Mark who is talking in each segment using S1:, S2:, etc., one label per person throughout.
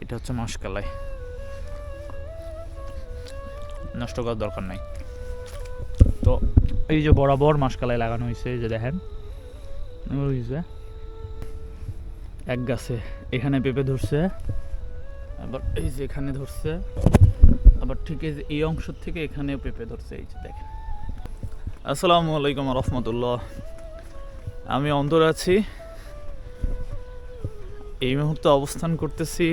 S1: এটা হচ্ছে মাসকালাই, নষ্ট করার দরকার নাই। তো এই যে বরাবর মাসকালাই লাগানো হয়েছে, এই যে দেখেন এক গাছে এখানে পেঁপে ধরছে, আবার এই যে এখানে ধরছে, আবার ঠিক এই অংশ থেকে এখানেও পেঁপে ধরছে, এই যে দেখেন। আসসালামু আলাইকুম রহমতুল্লাহ। আমি অন্তর আছি, এই মুহূর্তে অবস্থান করতেছি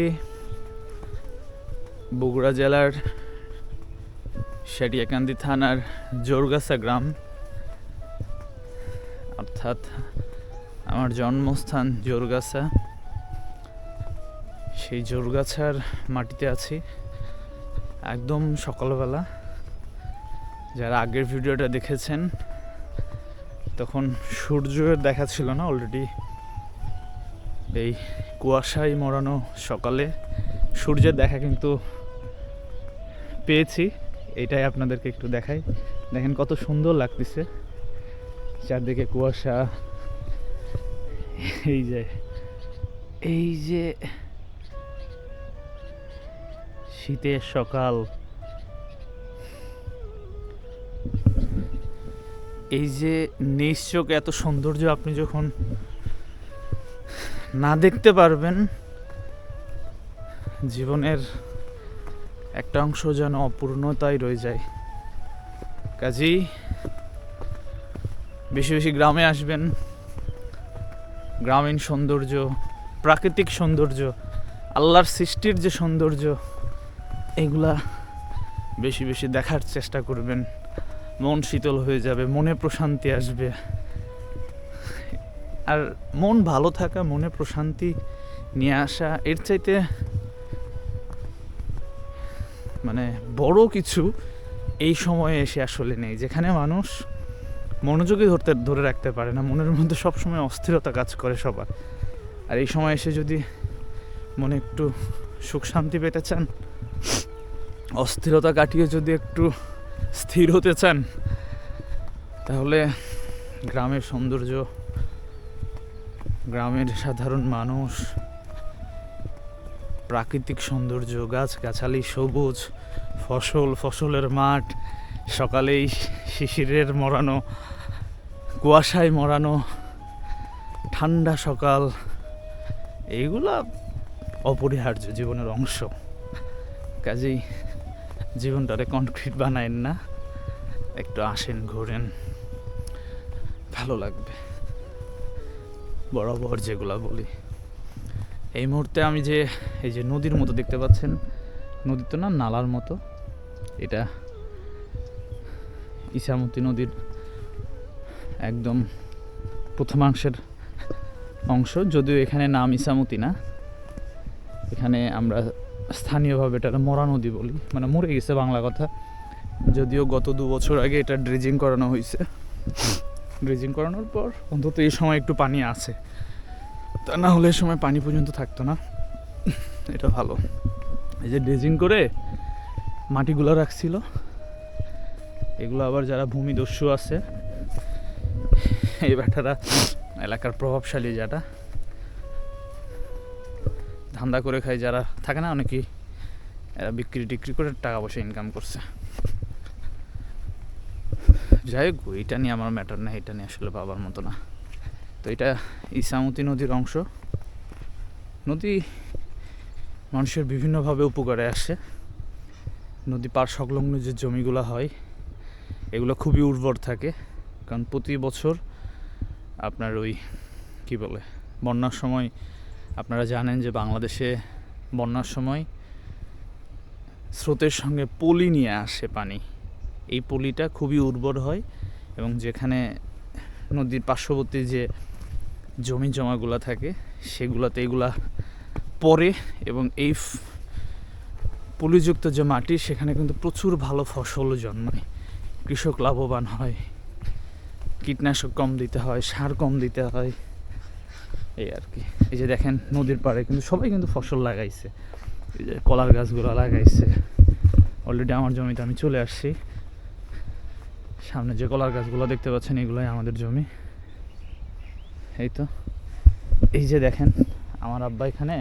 S1: বগুড়া জেলার সারিয়াকান্দি থানার জোরগাছা গ্রাম, অর্থাৎ আমার জন্মস্থান জোরগাছা। সেই জোরগাছার মাটিতে আছি একদম সকালবেলা। যারা আগের ভিডিওটা দেখেছেন তখন সূর্যের দেখা ছিল না, অলরেডি এই কুয়াশায় মোড়ানো সকালে সূর্যের দেখা কিন্তু পেয়েছি। এটাই আপনাদেরকে একটু দেখাই, দেখেন কত সুন্দর লাগতেছে, চারদিকে কুয়াশা। এই যে শীতের সকাল, এই যে নিজ চোখে এত সৌন্দর্য আপনি যখন না দেখতে পারবেন, জীবনের একটা অংশ যেন অপূর্ণতায় রয়ে যায়। কাজেই বেশি বেশি গ্রামে আসবেন। গ্রামীণ সৌন্দর্য, প্রাকৃতিক সৌন্দর্য, আল্লাহর সৃষ্টির যে সৌন্দর্য, এগুলা বেশি বেশি দেখার চেষ্টা করবেন। মন শীতল হয়ে যাবে, মনে প্রশান্তি আসবে। আর মন ভালো থাকা, মনে প্রশান্তি নিয়ে আসা, এর চাইতে মানে বড় কিছু এই সময়ে এসে আসলে নেই, যেখানে মানুষ মনোযোগী ধরে রাখতে পারে না, মনের মধ্যে সবসময় অস্থিরতা কাজ করে সবার। আর এই সময় এসে যদি মনে একটু সুখ শান্তি পেতে চান, অস্থিরতা কাটিয়ে যদি একটু স্থির হতে চান, তাহলে গ্রামের সৌন্দর্য, গ্রামের সাধারণ মানুষ, প্রাকৃতিক সৌন্দর্য, গাছগাছালি, সবুজ, ফসলের মাঠ, সকালেই শিশিরের মরানো, কুয়াশায় মরানো ঠান্ডা সকাল, এইগুলা অপরিহার্য জীবনের অংশ। কাজেই জীবনটারে কনক্রিট বানায়েন না, একটু আসেন, ঘোরেন, ভালো লাগবে। বরাবর যেগুলা বলি, এই মুহূর্তে আমি যে এই যে নদীর মতো দেখতে পাচ্ছেন, নদী তো না, নালার মতো, এটা ইছামতি নদীর একদম প্রথমাংশের অংশ। যদিও এখানে নাম ইছামতি না, এখানে আমরা স্থানীয়ভাবে এটা মরা নদী বলি, মানে মরে গেছে বাংলা কথা। যদিও গত 2 বছর আগে এটা ড্রেজিং করানো হয়েছে। ড্রেজিং করানোর পর অন্তত এই সময় একটু পানি আছে, তা না হলে এই সময় পানি পর্যন্ত থাকতো না। এটা ভালো, এই যে ড্রেজিং করে মাটিগুলো রাখছিল, এগুলো আবার যারা ভূমিদস্যু আছে, এই ব্যাটারা এলাকার প্রভাবশালী যারা ধান্দা করে খায়, যারা থাকে না অনেকেই, এরা বিক্রি টিক্রি করে টাকা পয়সা ইনকাম করছে। যাই হোক, এটা নিয়ে আমার ম্যাটার না, এটা নিয়ে আসলে ভাবার মতো না। তো এটা ইছামতি নদীর অংশ। নদী মানুষের বিভিন্নভাবে উপকারে আসে। নদী পার সংলগ্ন যে জমিগুলো হয়, এগুলো খুবই উর্বর থাকে, কারণ প্রতি বছর আপনার ওই কী বলে বন্যার সময়, আপনারা জানেন যে বাংলাদেশে বন্যার সময় স্রোতের সঙ্গে পলি নিয়ে আসে পানি। এই পলিটা খুবই উর্বর হয়, এবং যেখানে নদীর পার্শ্ববর্তী যে জমি জমাগুলো থাকে সেগুলোতে এগুলা পড়ে, এবং এই পলিযুক্ত যে মাটি, সেখানে কিন্তু প্রচুর ভালো ফসল জন্মায়, কৃষক লাভবান হয়, কীটনাশক কম দিতে হয়, সার কম দিতে হয়, এই আর কি। এই যে দেখেন নদীর পাড়ে কিন্তু সবাই কিন্তু ফসল লাগাইছে, এই যে কলার গাছগুলো লাগাইছে। অলরেডি আমার জমিতে আমি চলে আসছি, সামনে যে কলার গাছগুলো দেখতে পাচ্ছেন এগুলোই আমাদের জমি। এই তো, এই যে দেখেন আমার আব্বা এখানে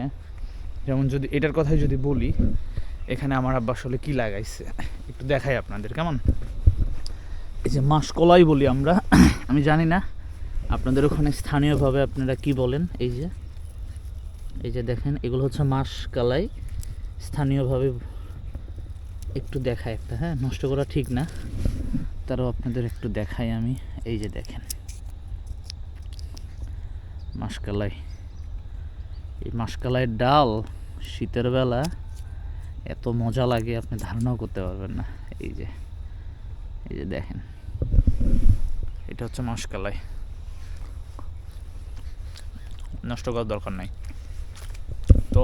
S1: যেমন যদি এটার কথাই যদি বলি, এখানে আমার আব্বা আসলে কী লাগাইছে একটু দেখাই আপনাদের, কেমন? এই যে মাসকলাই বলি আমরা, আমি জানি না আপনাদের ওখানে স্থানীয়ভাবে আপনারা কি বলেন। এই যে দেখেন, এগুলো হচ্ছে মাসকলাই স্থানীয়ভাবে। একটু দেখাই একটা, হ্যাঁ, নষ্ট করা ঠিক না, তারও আপনাদের একটু দেখাই আমি। এই যে দেখেন মাসকলাই, এই মাসকলাইয়ের ডাল শীতের বেলা এত মজা লাগে আপনি ধারণাও করতে পারবেন না। এই যে দেখেন, এটা হচ্ছে মাসকলাই, নষ্ট করার দরকার নাই। তো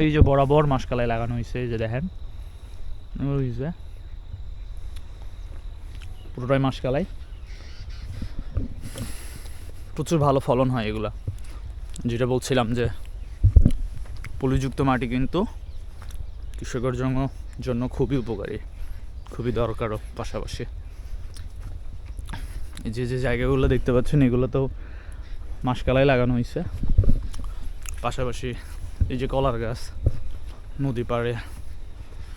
S1: এই যে বরাবর মাসকলাই লাগানো হয়েছে, এই যে দেখেন পুরোটাই মাসকলাই, প্রচুর ভালো ফলন হয় এগুলা। যেটা বলছিলাম যে পলিযুক্ত মাটি কিন্তু কৃষকের জন্য খুবই উপকারী, খুবই দরকারও। পাশাপাশি এই যে জায়গাগুলো দেখতে পাচ্ছেন, এগুলো তো মাসকলাই লাগানো হয়েছে। পাশাপাশি এই যে কলার গাছ, নদী পাড়ে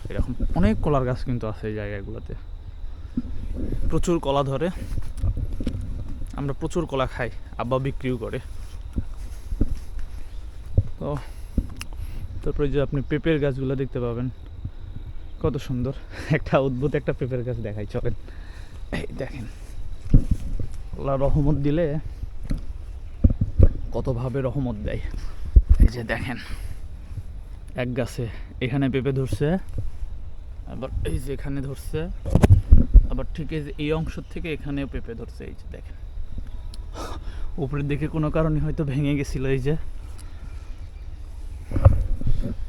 S1: এরকম অনেক কলার গাছ কিন্তু আছে এই জায়গাগুলোতে, প্রচুর কলা ধরে, আমরা প্রচুর কলা খাই, আব্বা বিক্রিও করে। তো তারপরে যে আপনি পেঁপের গাছগুলো দেখতে পাবেন, কত সুন্দর। একটা অদ্ভুত একটা পেঁপের গাছ দেখাই, চলেন। এই দেখেন, আল্লাহ রহমত দিলে কতভাবে রহমত দেয়। এই যে দেখেন, এক গাছে এখানে পেঁপে ধরছে, আবার এই যে এখানে ধরছে, আবার ঠিক এই অংশ থেকে এখানেও পেঁপে ধরছে। এই যে দেখেন, উপরের দিকে কোনো কারণে হয়তো ভেঙে গেছিল, এই যে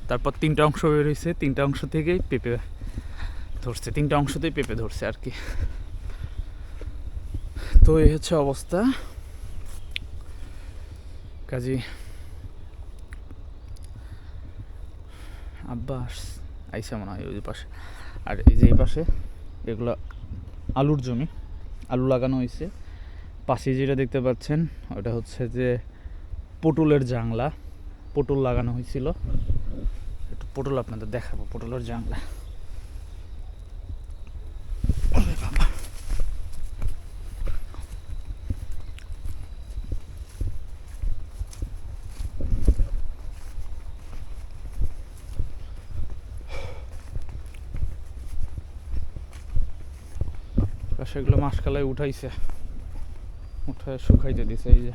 S1: তারপর 3টা অংশ বের হয়েছে, 3টা অংশ থেকেই পেঁপে ধরছে, 3টা অংশতেই পেঁপে ধরছে আর কি। তো এই হচ্ছে অবস্থা। কাজী আব্বা আইসা মনে হয় ওই পাশে। আর এই যে এই পাশে এগুলো আলুর জমি, আলু লাগানো হয়েছে। পাশে যেটা দেখতে পাচ্ছেন ওটা হচ্ছে যে পটলের জাংলা, পটল লাগানো হয়েছিল। একটু পটল আপনাদের দেখাবো, পটলের জাংলা। সেগুলো মাসকলাই উঠাইছে, উঠায় শুকাইতে দিছে। এই যে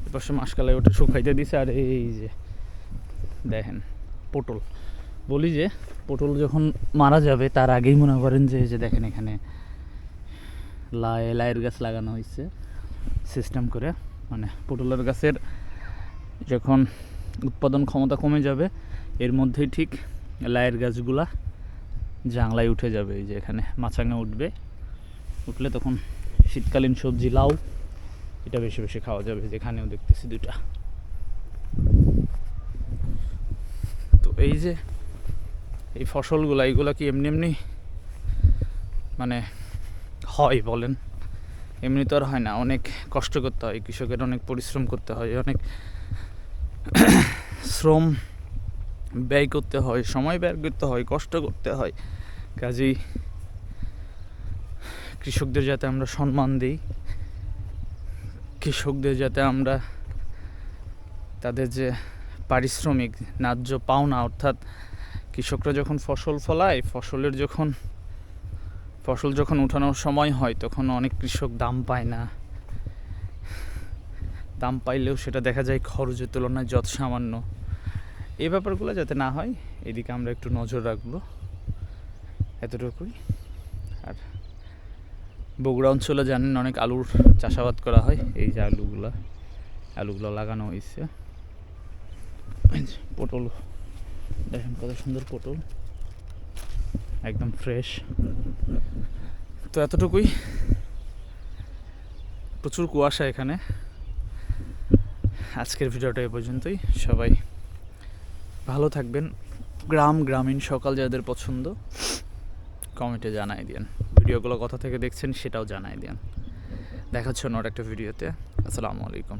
S1: এপাশে মাসকলাই উঠে শুকাইতে দিছে। আর এই যে দেখেন পটল, বলি যে পটল যখন মারা যাবে তার আগেই মনে করেন যে এই যে দেখেন এখানে লাইয়ের গাছ লাগানো হয়েছে সিস্টেম করে। মানে পটলের গাছের যখন উৎপাদন ক্ষমতা কমে যাবে, এর মধ্যেই ঠিক লাইয়ের গাছগুলা জাংলায় উঠে যাবে। এই যে এখানে মাচাঙে উঠলে তখন শীতকালীন সবজি লাউ এটা বেশি বেশি খাওয়া যাবে। যেখানেও দেখতেছি 2টা। তো এই যে এই ফসলগুলা, এইগুলা কি এমনি মানে হয় বলেন? এমনি তো আর হয় না, অনেক কষ্ট করতে হয়, কৃষকের অনেক পরিশ্রম করতে হয়, অনেক শ্রম ব্যয় করতে হয়, সময় ব্যয় করতে হয়, কষ্ট করতে হয়। কাজেই কৃষকদের যাতে আমরা সম্মান দিই, কৃষকদের যাতে আমরা তাদের যে পারিশ্রমিক ন্যায্য পাওনা, অর্থাৎ কৃষকরা যখন ফসল ফলায়, ফসল যখন উঠানোর সময় হয় তখন অনেক কৃষক দাম পায় না, দাম পাইলেও সেটা দেখা যায় খরচের তুলনায় যত সামান্য। এই ব্যাপারগুলো যাতে না হয় এদিকে আমরা একটু নজর রাখবো, এতটুকুই। আর বগুড়া অঞ্চলে জানেন অনেক আলুর চাষাবাদ করা হয়। এই যে আলুগুলো লাগানো হয়েছে। পটল দেখেন কত সুন্দর পটল, একদম ফ্রেশ। তো এতটুকুই, প্রচুর কুয়াশা এখানে। আজকের ভিডিওটা এ পর্যন্তই। সবাই ভালো থাকবেন। গ্রামীণ সকাল যাদের পছন্দ কমেন্টে জানাই দিন। ভিডিওগুলো কোথা থেকে দেখছেন সেটাও জানাই দিন। দেখা হচ্ছে অন্য একটা ভিডিওতে। আসসালামু আলাইকুম।